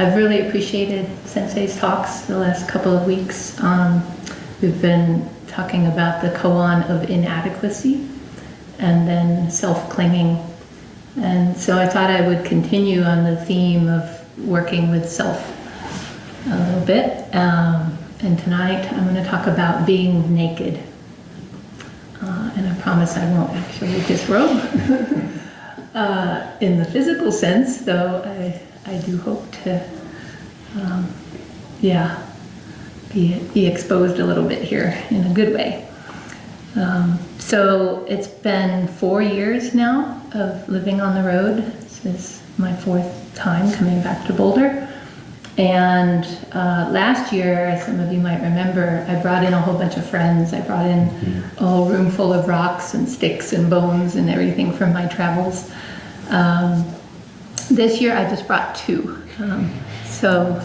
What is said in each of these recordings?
I've really appreciated Sensei's talks the last couple of weeks. We've been talking about the koan of inadequacy and then self-clinging. And so I thought I would continue on the theme of working with self a little bit. And tonight I'm going to talk about being naked. And I promise I won't actually disrobe in the physical sense, though I do hope to, be exposed a little bit here in a good way. So it's been 4 years now of living on the road. This is my 4th time coming back to Boulder. And last year, as some of you might remember, I brought in a whole bunch of friends. I brought in a whole room full of rocks and sticks and bones and everything from my travels. This year, I just brought 2. So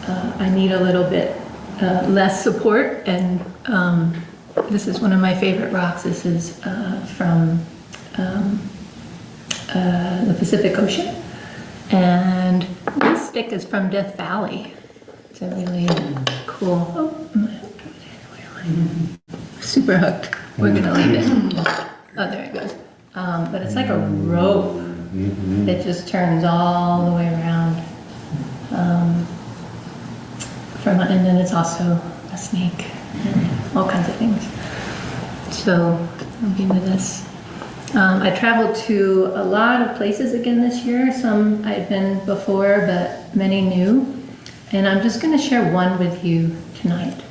I need a little bit less support. And this is one of my favorite rocks. This is from the Pacific Ocean. And this stick is from Death Valley. It's a really cool, super hooked. We're gonna leave it. Oh, there it goes. But it's like a rope that just turns all the way around. And then it's also a snake and all kinds of things. So I'll give you this. I traveled to a lot of places again this year. Some I'd been before, but many new. And I'm just going to share one with you tonight.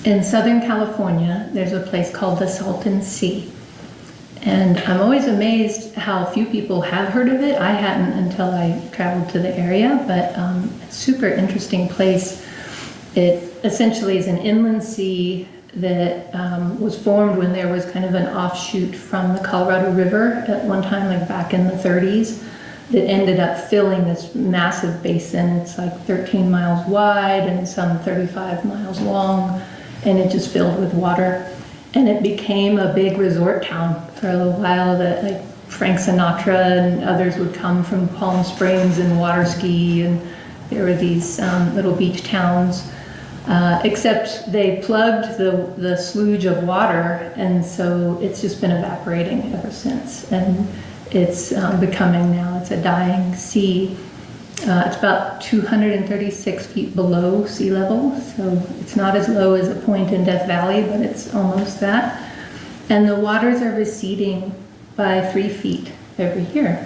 In Southern California, there's a place called the Salton Sea. And I'm always amazed how few people have heard of it. I hadn't until I traveled to the area, but it's a super interesting place. It essentially is an inland sea that was formed when there was kind of an offshoot from the Colorado River at one time, like back in the 30s, that ended up filling this massive basin. It's like 13 miles wide and some 35 miles long, and it just filled with water. And it became a big resort town for a little while that like Frank Sinatra and others would come from Palm Springs and water ski, and there were these little beach towns. Except they plugged the sludge of water, and so it's just been evaporating ever since. And it's becoming now, it's a dying sea. It's about 236 feet below sea level, so it's not as low as a point in Death Valley, but it's almost that. And the waters are receding by 3 feet every year.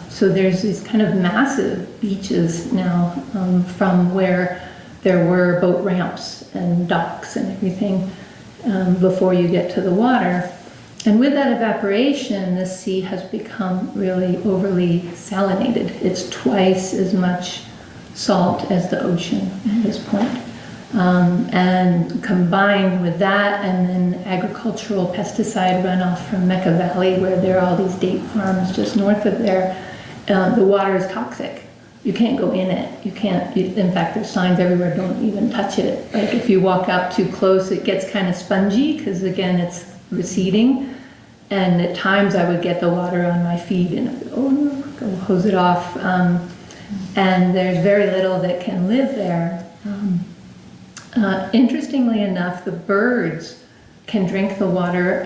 So there's these kind of massive beaches now from where there were boat ramps and docks and everything before you get to the water. And with that evaporation, the sea has become really overly salinated. It's twice as much salt as the ocean at this point. And combined with that and then agricultural pesticide runoff from Mecca Valley, where there are all these date farms just north of there, the water is toxic. You can't go in it. You can't, in fact, there's signs everywhere, don't even touch it. Like if you walk out too close, it gets kind of spongy because again, it's receding. And at times I would get the water on my feet and I would, go hose it off. And there's very little that can live there. Interestingly enough, the birds can drink the water.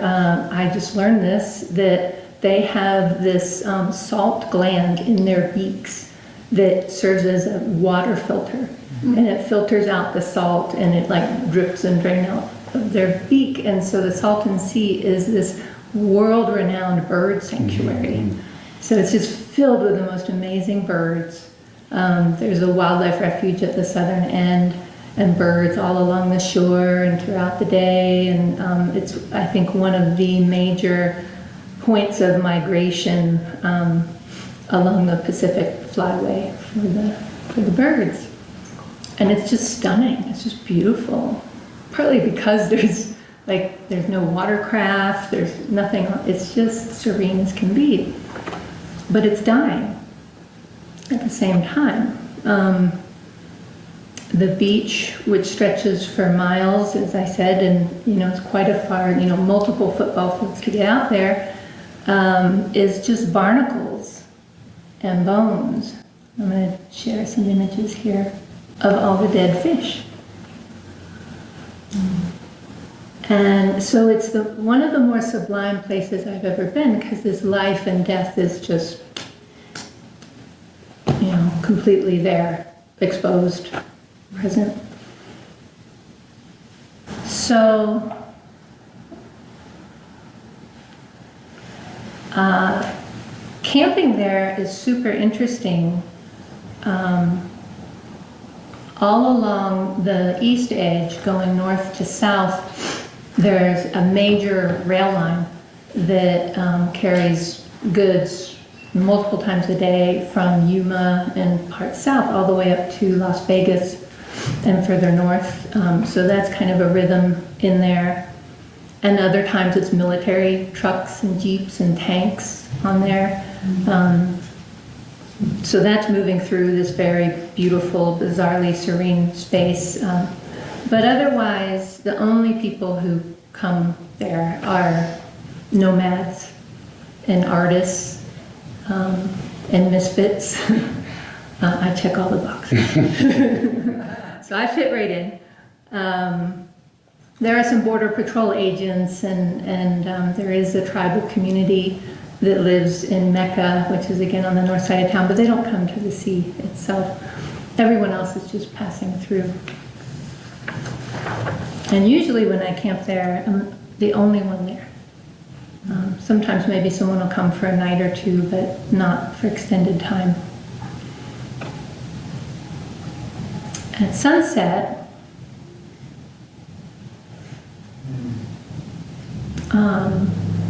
I just learned this, that they have this salt gland in their beaks that serves as a water filter, and it filters out the salt, and it like drips and drains out of their beak. And so the Salton Sea is this world-renowned bird sanctuary. So it's just filled with the most amazing birds. There's a wildlife refuge at the southern end, and birds all along the shore and throughout the day. And it's, I think, one of the major points of migration along the Pacific flyway for the birds. And it's just stunning. It's just beautiful. Partly because there's no watercraft, there's nothing, it's just serene as can be. But it's dying at the same time. The beach, which stretches for miles, as I said, and it's quite a far, multiple football fields to get out there, is just barnacles. and bones. I'm going to share some images here of all the dead fish. And so it's one of the more sublime places I've ever been, because this life and death is just, completely there, exposed, present. So, camping there is super interesting. All along the east edge, going north to south, there's a major rail line that carries goods multiple times a day from Yuma and parts south all the way up to Las Vegas and further north. So that's kind of a rhythm in there. And other times it's military trucks and jeeps and tanks on there. So that's moving through this very beautiful, bizarrely serene space. But otherwise, the only people who come there are nomads and artists and misfits. I check all the boxes. So I fit right in. There are some border patrol agents, and there is a tribal community that lives in Mecca, which is again on the north side of town, but they don't come to the sea itself. Everyone else is just passing through. And usually when I camp there, I'm the only one there. Sometimes maybe someone will come for a night or two, but not for extended time. At sunset,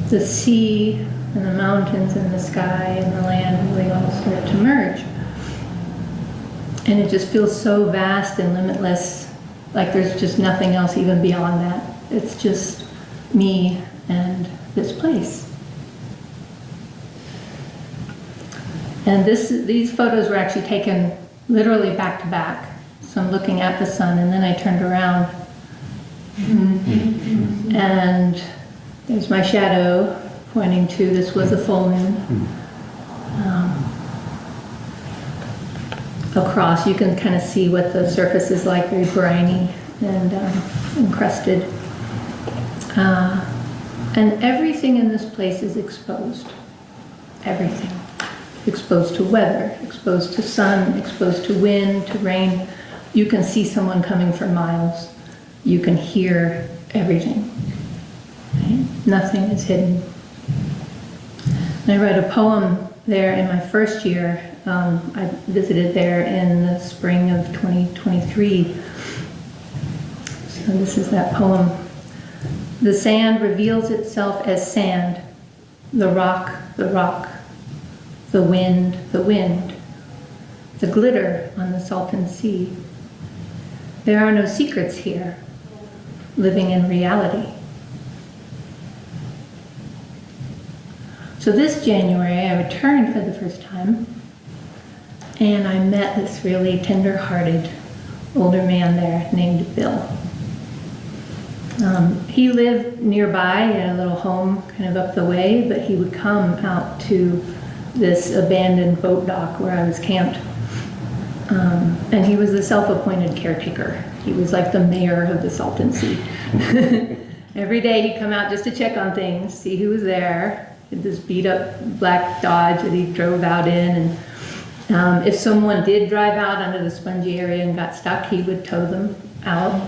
the sea and the mountains and the sky and the land really all start to merge. And it just feels so vast and limitless, like there's just nothing else even beyond that. It's just me and this place. And these photos were actually taken literally back to back. So I'm looking at the sun, and then I turned around. And there's my shadow pointing to this was a full moon. Across, you can kind of see what the surface is like, very briny and encrusted. And everything in this place is exposed. Everything. Exposed to weather, exposed to sun, exposed to wind, to rain. You can see someone coming for miles. You can hear everything. Right? Nothing is hidden. And I wrote a poem there in my first year. I visited there in the spring of 2023. So this is that poem. The sand reveals itself as sand. The rock, the rock. The wind, the wind. The glitter on the Salton Sea. There are no secrets here. Living in reality. So this January, I returned for the first time, and I met this really tender-hearted older man there named Bill. He lived nearby in a little home kind of up the way, but he would come out to this abandoned boat dock where I was camped. And he was the self-appointed caretaker. He was like the mayor of the Salton Sea. Every day he'd come out just to check on things, see who was there. This beat up black Dodge that he drove out in, and if someone did drive out under the spongy area and got stuck, he would tow them out,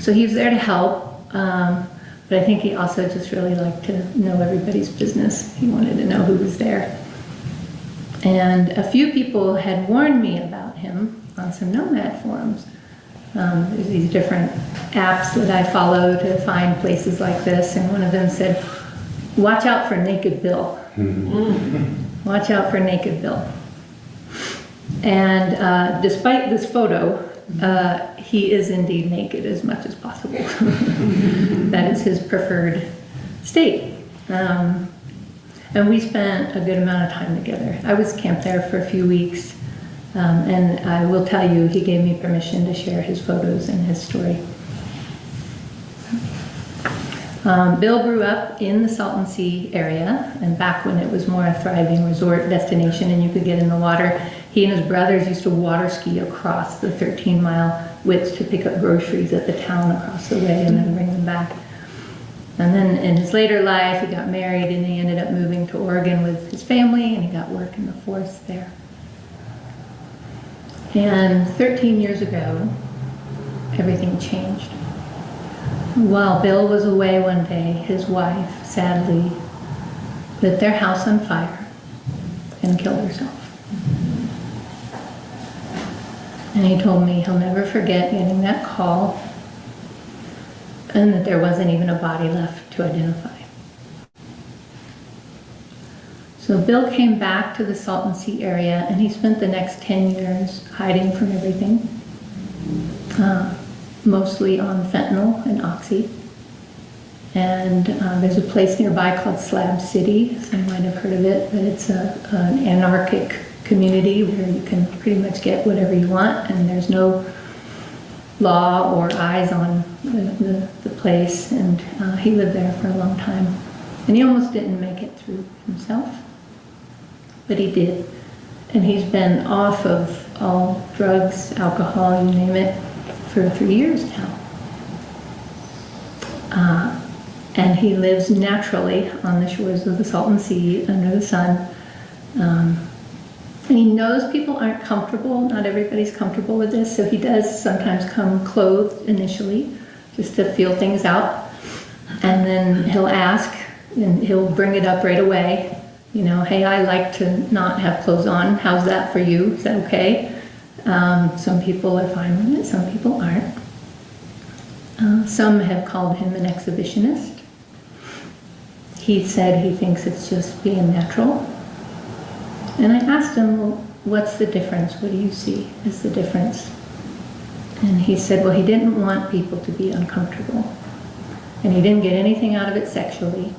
So he was there to help, but I think he also just really liked to know everybody's business. He wanted to know who was there. And a few people had warned me about him on some nomad forums. There's these different apps that I follow to find places like this, and one of them said, watch out for Naked Bill. Watch out for Naked Bill. And despite this photo, he is indeed naked as much as possible. That is his preferred state. And we spent a good amount of time together. I was camped there for a few weeks, and I will tell you, he gave me permission to share his photos and his story. Bill grew up in the Salton Sea area, and back when it was more a thriving resort destination and you could get in the water, he and his brothers used to water ski across the 13-mile width to pick up groceries at the town across the way and then bring them back. And then in his later life, he got married and he ended up moving to Oregon with his family, and he got work in the forest there. And 13 years ago, everything changed. While Bill was away one day, his wife sadly lit their house on fire and killed herself. And he told me he'll never forget getting that call and that there wasn't even a body left to identify. So Bill came back to the Salton Sea area, and he spent the next 10 years hiding from everything, mostly on fentanyl and oxy. And there's a place nearby called Slab City. Some might have heard of it, but it's an anarchic community where you can pretty much get whatever you want, and there's no law or eyes on the place. And he lived there for a long time. And he almost didn't make it through himself, but he did. And he's been off of all drugs, alcohol, you name it, for 3 years now. And he lives naturally on the shores of the Salton Sea under the sun. And he knows people aren't comfortable. Not everybody's comfortable with this, so he does sometimes come clothed initially, just to feel things out. And then he'll ask, and he'll bring it up right away. You know, hey, I like to not have clothes on. How's that for you? Is that okay? Some people are fine with it, some people aren't. Some have called him an exhibitionist. He said he thinks it's just being natural. And I asked him, well, what's the difference? What do you see as the difference? And he said, well, he didn't want people to be uncomfortable. And he didn't get anything out of it sexually.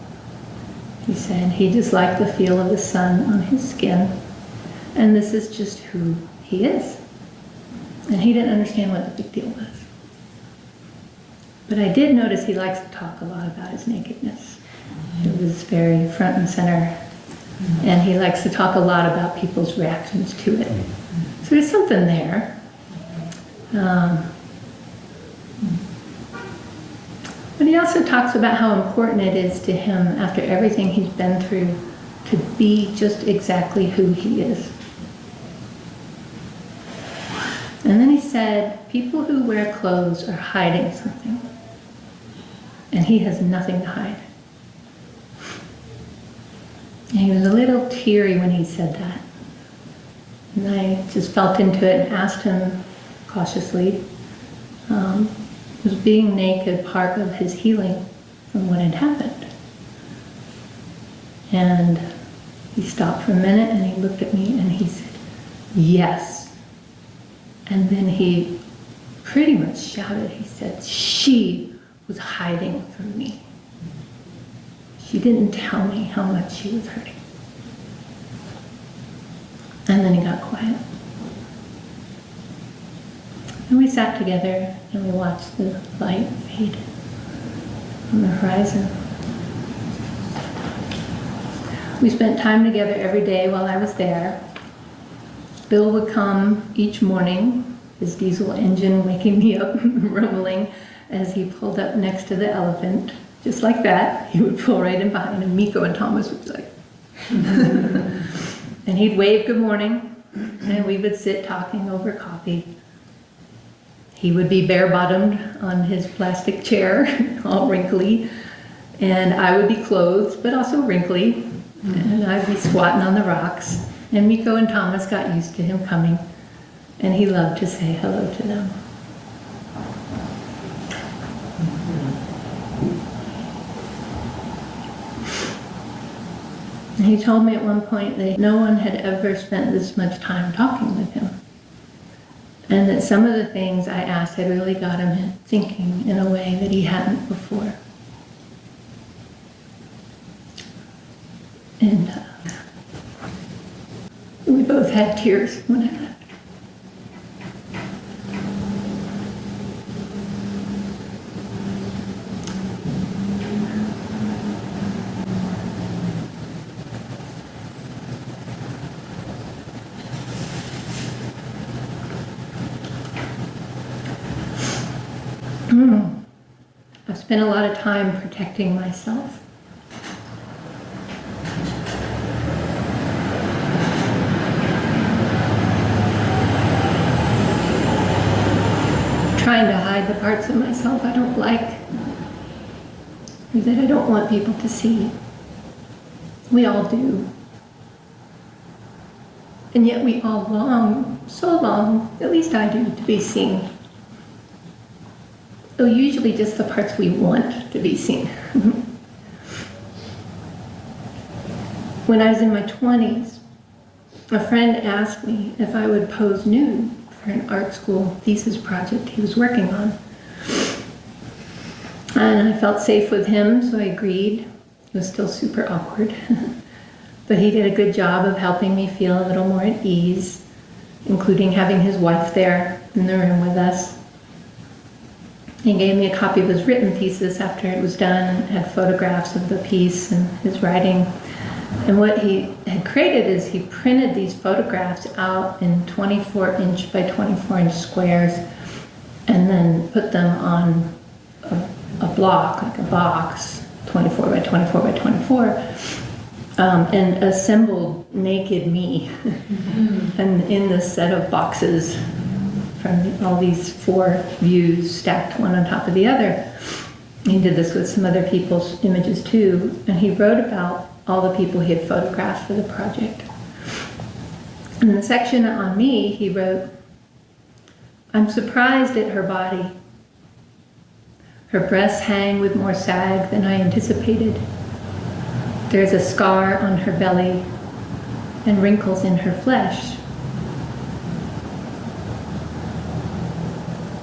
He said he just liked the feel of the sun on his skin. And this is just who he is. And he didn't understand what the big deal was. But I did notice he likes to talk a lot about his nakedness. It was very front and center. And he likes to talk a lot about people's reactions to it. So there's something there. But he also talks about how important it is to him, after everything he's been through, to be just exactly who he is. And then he said, people who wear clothes are hiding something. And he has nothing to hide. And he was a little teary when he said that. And I just felt into it and asked him cautiously, was being naked part of his healing from what had happened? And he stopped for a minute and he looked at me and he said, yes. And then he pretty much shouted, he said, she was hiding from me. She didn't tell me how much she was hurting. And then he got quiet. And we sat together and we watched the light fade on the horizon. We spent time together every day while I was there. Bill would come each morning, his diesel engine waking me up, rumbling, as he pulled up next to the elephant. Just like that, he would pull right in behind him. Miko and Thomas would be like, and he'd wave good morning, and we would sit talking over coffee. He would be bare-bottomed on his plastic chair, all wrinkly, and I would be clothed, but also wrinkly, and I'd be squatting on the rocks. And Miko and Thomas got used to him coming, and he loved to say hello to them. And he told me at one point that no one had ever spent this much time talking with him. And that some of the things I asked had really got him thinking in a way that he hadn't before. And we both had tears when I left. I've spent a lot of time protecting myself. Trying to hide the parts of myself I don't like, or that I don't want people to see. We all do. And yet we all long, so long, at least I do, to be seen. Though usually just the parts we want to be seen. When I was in my 20s, a friend asked me if I would pose nude for an art school thesis project he was working on. And I felt safe with him, so I agreed. It was still super awkward. But he did a good job of helping me feel a little more at ease, including having his wife there in the room with us. He gave me a copy of his written thesis after it was done, had photographs of the piece and his writing. And what he had created is he printed these photographs out in 24-inch by 24-inch squares and then put them on a block, like a box, 24 by 24 by 24, and assembled naked me and in this set of boxes from all these 4 views stacked one on top of the other. He did this with some other people's images too, and he wrote about all the people he had photographed for the project. In the section on me, he wrote, "I'm surprised at her body. Her breasts hang with more sag than I anticipated. There's a scar on her belly and wrinkles in her flesh."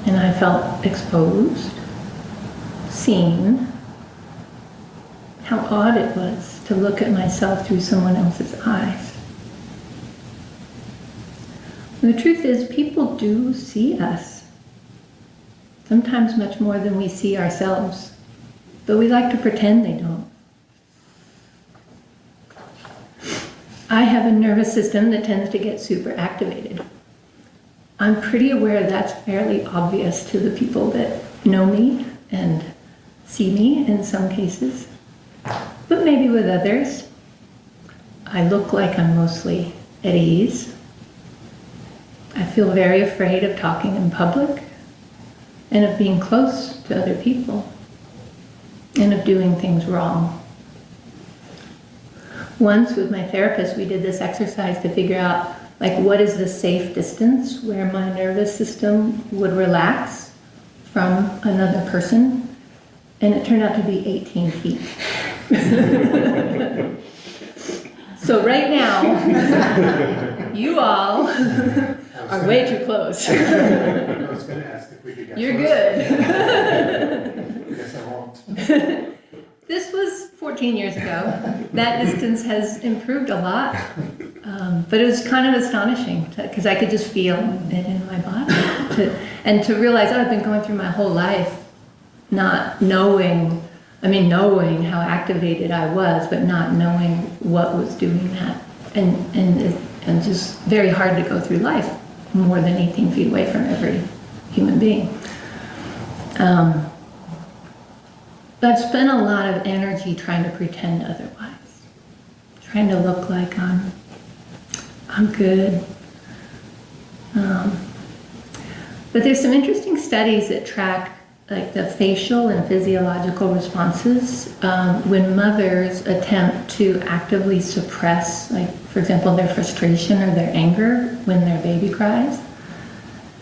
And I felt exposed, seen. How odd it was to look at myself through someone else's eyes. And the truth is, people do see us. Sometimes much more than we see ourselves. But we like to pretend they don't. I have a nervous system that tends to get super activated. I'm pretty aware that's fairly obvious to the people that know me and see me in some cases. But maybe with others, I look like I'm mostly at ease. I feel very afraid of talking in public and of being close to other people and of doing things wrong. Once with my therapist, we did this exercise to figure out, like, what is the safe distance where my nervous system would relax from another person? And it turned out to be 18 feet. So right now, you all are way too close. I was going to ask if we could get You're closer. good. I guess I won't. This was 14 years ago. That distance has improved a lot. But it was kind of astonishing because I could just feel it in my body. And to realize, I've been going through my whole life not knowing, knowing how activated I was, but not knowing what was doing that. And just very hard to go through life more than 18 feet away from every human being. But I've spent a lot of energy trying to pretend otherwise, trying to look like I'm good. But there's some interesting studies that track like the facial and physiological responses when mothers attempt to actively suppress, like, for example, their frustration or their anger when their baby cries.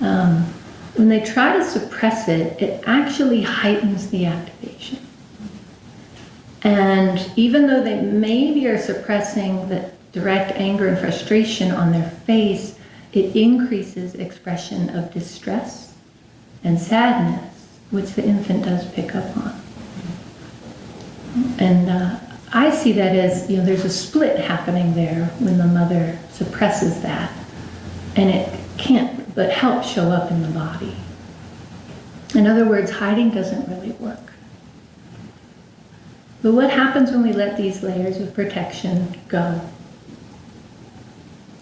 When they try to suppress it, it actually heightens the activation. And even though they maybe are suppressing the direct anger and frustration on their face, it increases expression of distress and sadness, which the infant does pick up on. And I see that as, there's a split happening there when the mother suppresses that, and it can't but help show up in the body. In other words, hiding doesn't really work. But what happens when we let these layers of protection go?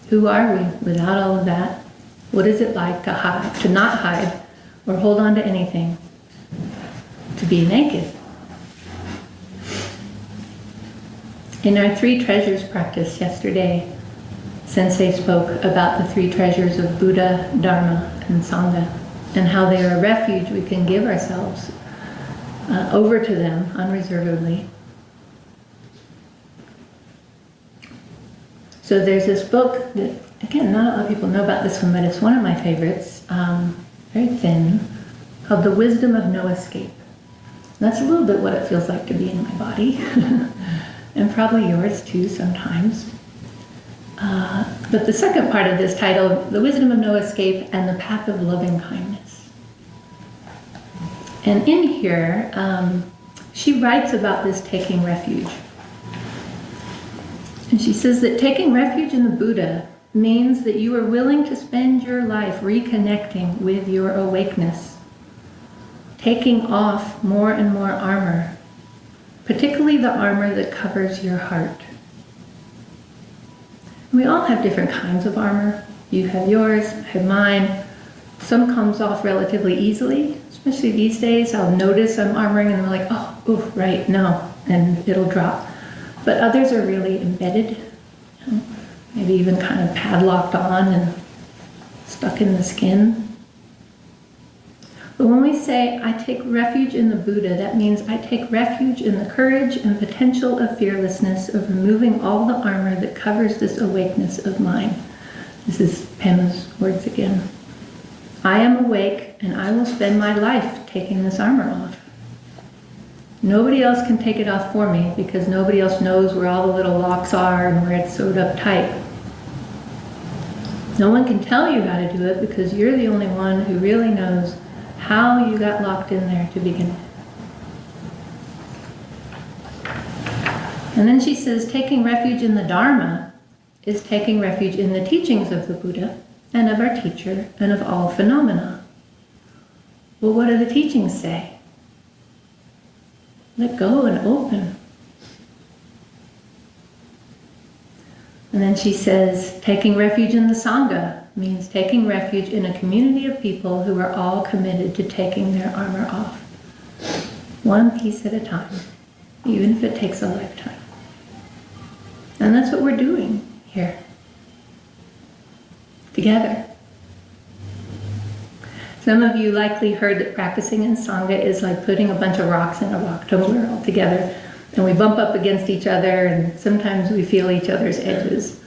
Who are we without all of that? What is it like to hide, to not hide or hold on to anything? to be naked. In our three treasures practice yesterday, Sensei spoke about the three treasures of Buddha, Dharma, and Sangha, and how they are a refuge we can give ourselves over to them unreservedly. So there's this book that, again, not a lot of people know about this one, but it's one of my favorites, very thin, called The Wisdom of No Escape. And that's a little bit what it feels like to be in my body, and probably yours too sometimes. But the second part of this title, The Wisdom of No Escape and the Path of Loving Kindness. And in here, she writes about this taking refuge. And she says that taking refuge in the Buddha means that you are willing to spend your life reconnecting with your awakeness, taking off more and more armor, particularly the armor that covers your heart. We all have different kinds of armor. You have yours, I have mine. Some comes off relatively easily, especially these days. I'll notice I'm armoring and I'm like, oh, ooh, right, no, and it'll drop. But others are really embedded, maybe even kind of padlocked on and stuck in the skin. But when we say, I take refuge in the Buddha, that means I take refuge in the courage and potential of fearlessness of removing all the armor that covers this awakeness of mine. This is Pema's words again. I am awake and I will spend my life taking this armor off. Nobody else can take it off for me because nobody else knows where all the little locks are and where it's sewed up tight. No one can tell you how to do it because you're the only one who really knows how you got locked in there to begin with. And then she says, taking refuge in the Dharma is taking refuge in the teachings of the Buddha and of our teacher and of all phenomena. Well, what do the teachings say? Let go and open. And then she says, taking refuge in the Sangha means taking refuge in a community of people who are all committed to taking their armor off. One piece at a time, even if it takes a lifetime. And that's what we're doing here. Together. Some of you likely heard that practicing in Sangha is like putting a bunch of rocks in a rock tumbler all together, and we bump up against each other, and sometimes we feel each other's edges.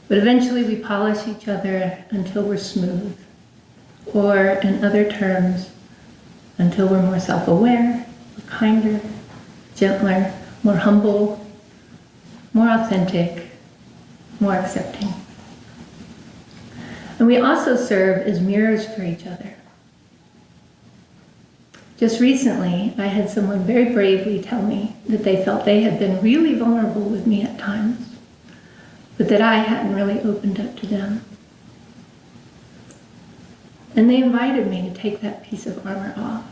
But eventually we polish each other until we're smooth, or in other terms, until we're more self-aware, kinder, gentler, more humble, more authentic, more accepting. And we also serve as mirrors for each other. Just recently, I had someone very bravely tell me that they felt they had been really vulnerable with me at times, but that I hadn't really opened up to them. And they invited me to take that piece of armor off.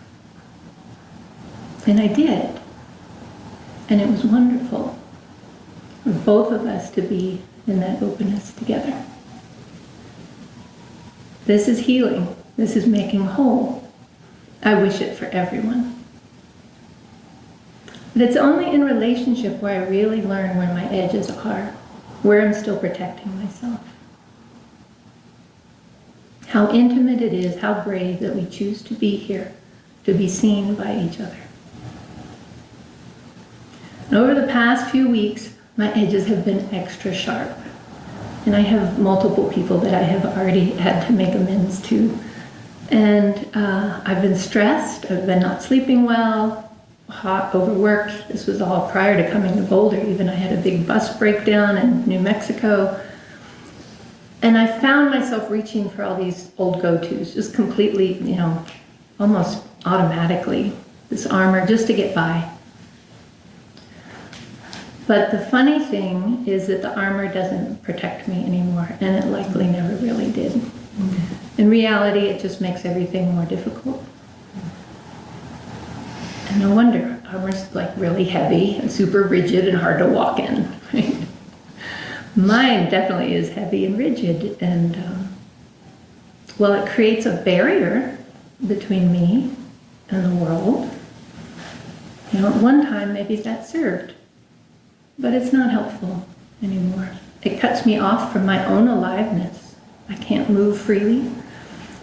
And I did. And it was wonderful for both of us to be in that openness together. This is healing. This is making whole. I wish it for everyone. But it's only in relationship where I really learn where my edges are, where I'm still protecting myself. How intimate it is, how brave that we choose to be here, to be seen by each other. And over the past few weeks, my edges have been extra sharp. And I have multiple people that I have already had to make amends to. And I've been stressed, I've been not sleeping well, hot, overworked. This was all prior to coming to Boulder. Even I had a big bus breakdown in New Mexico. And I found myself reaching for all these old go-tos, just completely, almost automatically, this armor just to get by. But the funny thing is that the armor doesn't protect me anymore, and it likely never really did. Mm-hmm. In reality, it just makes everything more difficult. And no wonder, armor's like really heavy and super rigid and hard to walk in. Right? Mine definitely is heavy and rigid, and it creates a barrier between me and the world. At one time, maybe that served, but it's not helpful anymore. It cuts me off from my own aliveness. I can't move freely,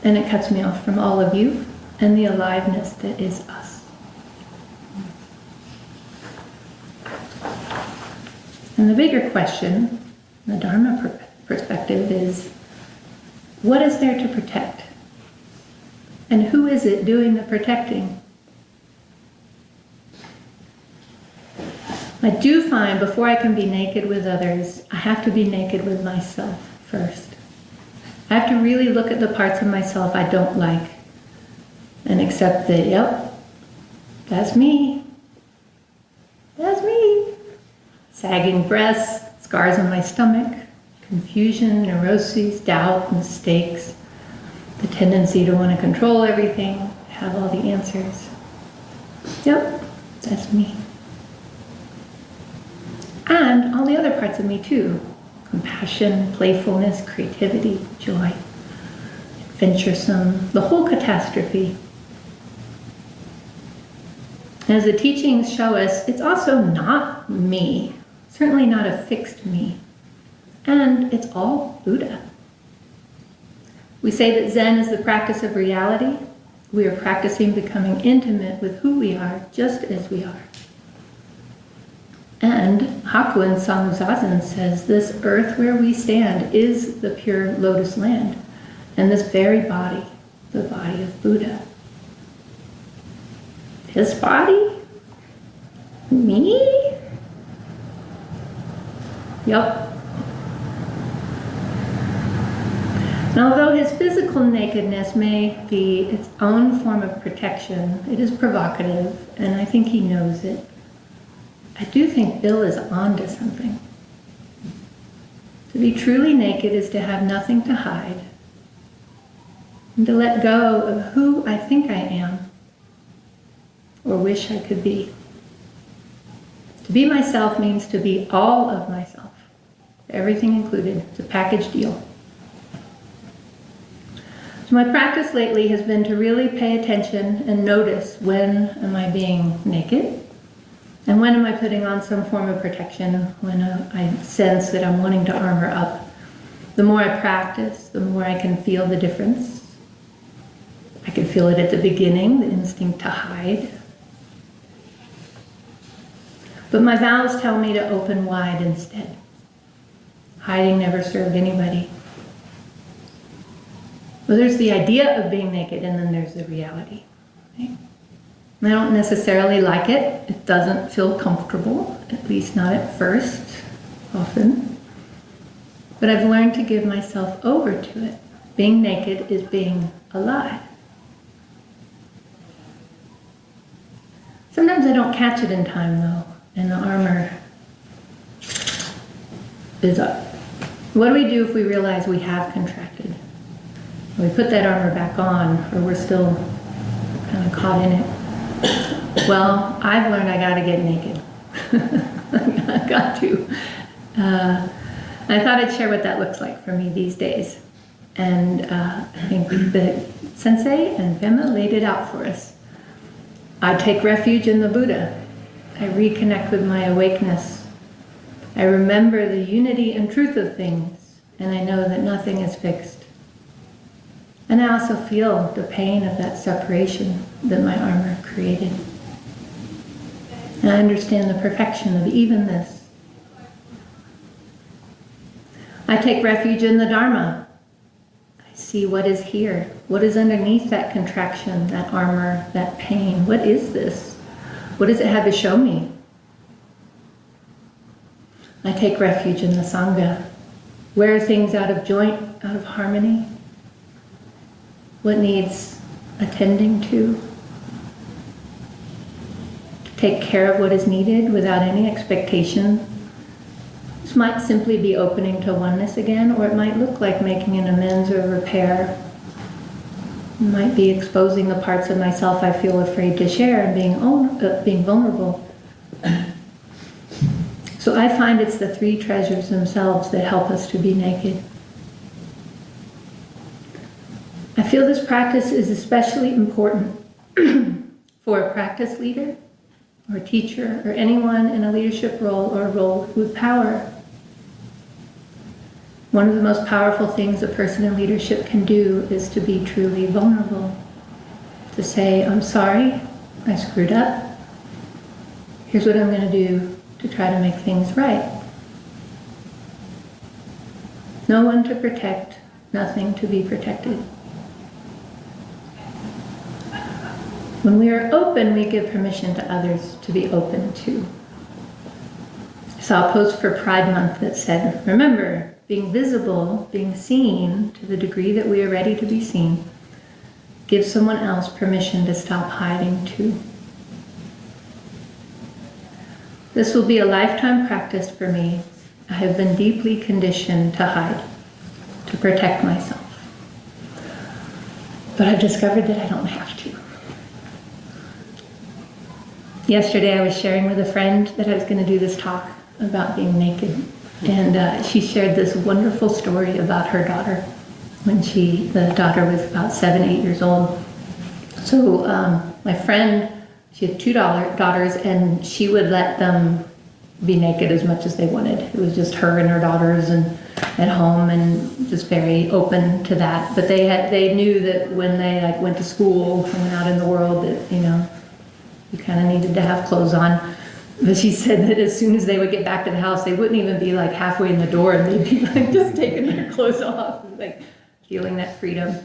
and it cuts me off from all of you and the aliveness that is us. And the bigger question, the Dharma perspective, is what is there to protect? And who is it doing the protecting? I do find before I can be naked with others, I have to be naked with myself first. I have to really look at the parts of myself I don't like and accept that, yep, that's me. That's me. Sagging breasts, scars on my stomach, confusion, neuroses, doubt, mistakes, the tendency to want to control everything, have all the answers. Yep, that's me. And all the other parts of me too. Compassion, playfulness, creativity, joy, adventuresome, the whole catastrophe. As the teachings show us, it's also not me, certainly not a fixed me. And it's all Buddha. We say that Zen is the practice of reality. We are practicing becoming intimate with who we are, just as we are. And Hakuin Sammuzazen says, this earth where we stand is the pure lotus land, and this very body, the body of Buddha. His body? Me? Yup. And although his physical nakedness may be its own form of protection, it is provocative, and I think he knows it. I do think Bill is onto something. To be truly naked is to have nothing to hide, and to let go of who I think I am, or wish I could be. To be myself means to be all of myself, everything included. It's a package deal. So my practice lately has been to really pay attention and notice when am I being naked, and when am I putting on some form of protection, when I sense that I'm wanting to armor up. The more I practice, the more I can feel the difference. I can feel it at the beginning, the instinct to hide. But my vows tell me to open wide instead. Hiding never served anybody. Well, there's the idea of being naked, and then there's the reality. Right? I don't necessarily like it. It doesn't feel comfortable, at least not at first, often. But I've learned to give myself over to it. Being naked is being alive. Sometimes I don't catch it in time, though, and the armor is up. What do we do if we realize we have contracted? We put that armor back on, or we're still kind of caught in it. Well, I've learned I got to get naked. I got to. I thought I'd share what that looks like for me these days. And I think the Sensei and Pema laid it out for us. I take refuge in the Buddha. I reconnect with my awakeness. I remember the unity and truth of things, and I know that nothing is fixed. And I also feel the pain of that separation that my armor created. And I understand the perfection of even this. I take refuge in the Dharma. I see what is here, what is underneath that contraction, that armor, that pain. What is this? What does it have to show me? I take refuge in the Sangha. Where are things out of joint, out of harmony? What needs attending to? Take care of what is needed without any expectation. This might simply be opening to oneness again, or it might look like making an amends or repair. It might be exposing the parts of myself I feel afraid to share and being vulnerable. So I find it's the three treasures themselves that help us to be naked. I feel this practice is especially important for a practice leader or teacher or anyone in a leadership role or a role with power. One of the most powerful things a person in leadership can do is to be truly vulnerable. To say, I'm sorry, I screwed up. Here's what I'm going to do to try to make things right. No one to protect, nothing to be protected. When we are open, we give permission to others to be open too. I saw a post for Pride Month that said, remember, being visible, being seen to the degree that we are ready to be seen, gives someone else permission to stop hiding too. This will be a lifetime practice for me. I have been deeply conditioned to hide, to protect myself. But I've discovered that I don't have to. Yesterday I was sharing with a friend that I was going to do this talk about being naked. And she shared this wonderful story about her daughter when the daughter was about 7, 8 years old. So my friend, she had 2 daughters, and she would let them be naked as much as they wanted. It was just her and her daughters and at home, and just very open to that. But they knew that when they went to school and went out in the world that, you kind of needed to have clothes on. But she said that as soon as they would get back to the house, they wouldn't even be halfway in the door, and they'd be just taking their clothes off, feeling that freedom.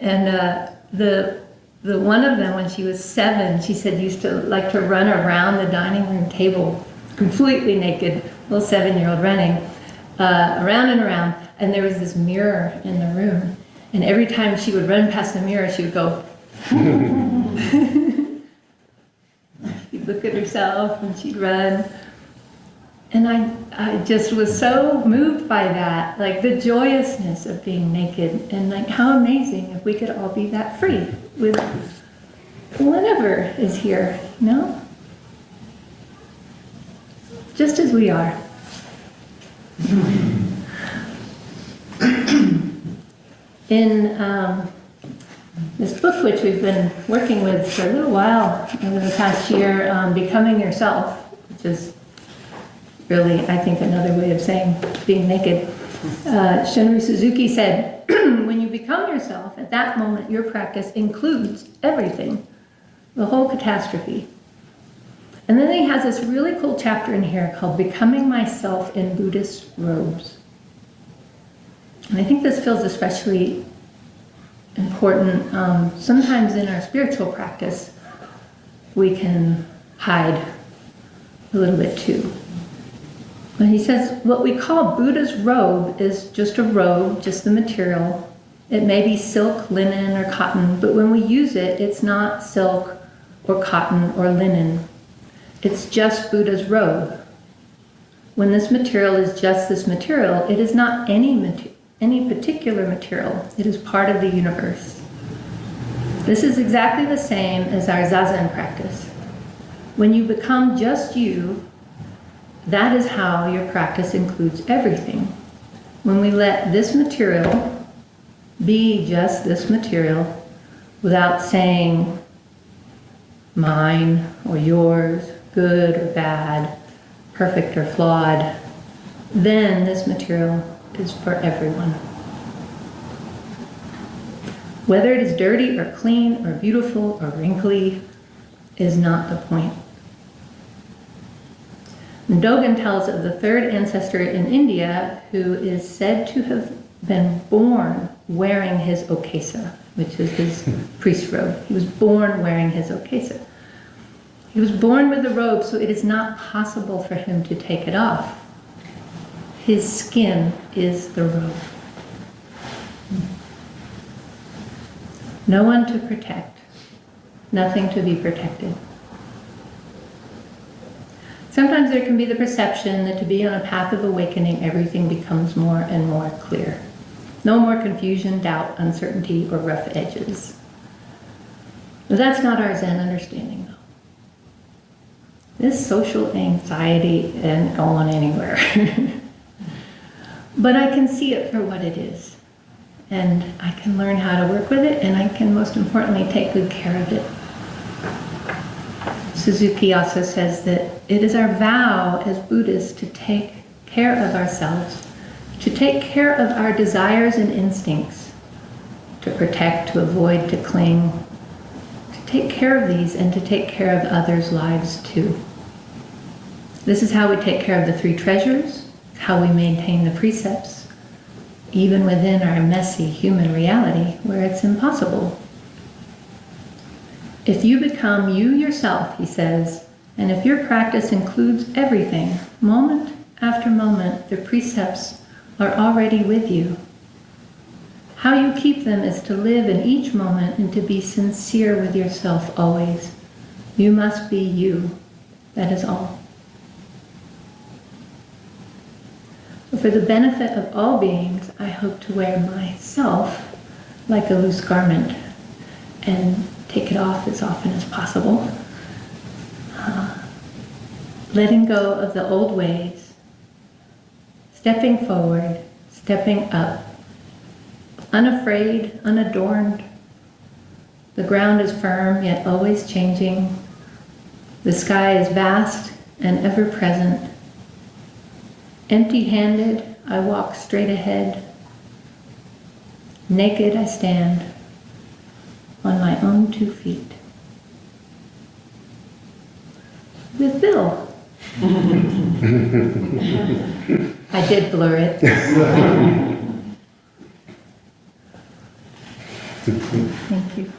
And the one of them, when she was 7, she said used to like to run around the dining room table, completely naked, little 7-year-old running around and around. And there was this mirror in the room, and every time she would run past the mirror, she would go. She'd look at herself and she'd run. And I just was so moved by that, the joyousness of being naked, and how amazing if we could all be that free with whatever is here, Just as we are. In this book, which we've been working with for a little while over the past year, Becoming Yourself, which is really, I think, another way of saying being naked. Shunryu Suzuki said, when you become yourself, at that moment your practice includes everything, the whole catastrophe. And then he has this really cool chapter in here called Becoming Myself in Buddhist Robes. And I think this feels especially important. Sometimes in our spiritual practice, we can hide a little bit too. But he says what we call Buddha's robe is just a robe, just the material. It may be silk, linen, or cotton, but when we use it, it's not silk or cotton or linen. It's just Buddha's robe. When this material is just this material, it is not any particular material. It is part of the universe. This is exactly the same as our Zazen practice. When you become just you, that is how your practice includes everything. When we let this material be just this material without saying mine or yours, good or bad, perfect or flawed, then this material is for everyone. Whether it is dirty or clean or beautiful or wrinkly is not the point. Dogen tells of the 3rd ancestor in India who is said to have been born wearing his okesa, which is his priest robe. He was born wearing his okesa. He was born with the robe, so it is not possible for him to take it off. His skin is the robe. No one to protect, nothing to be protected. Sometimes there can be the perception that to be on a path of awakening, everything becomes more and more clear. No more confusion, doubt, uncertainty, or rough edges. But that's not our Zen understanding, though. This social anxiety isn't going anywhere. But I can see it for what it is. And I can learn how to work with it, and I can, most importantly, take good care of it. Suzuki also says that it is our vow as Buddhists to take care of ourselves, to take care of our desires and instincts, to protect, to avoid, to cling, to take care of these and to take care of others' lives too. This is how we take care of the three treasures, how we maintain the precepts, even within our messy human reality where it's impossible. If you become you yourself, he says, and if your practice includes everything, moment after moment, the precepts are already with you. How you keep them is to live in each moment and to be sincere with yourself always. You must be you. That is all. For the benefit of all beings, I hope to wear myself like a loose garment and take it off as often as possible. Letting go of the old ways, stepping forward, stepping up, unafraid, unadorned. The ground is firm, yet always changing. The sky is vast and ever present. Empty-handed, I walk straight ahead. Naked, I stand on my own 2 feet. With Bill. I did blur it. Thank you.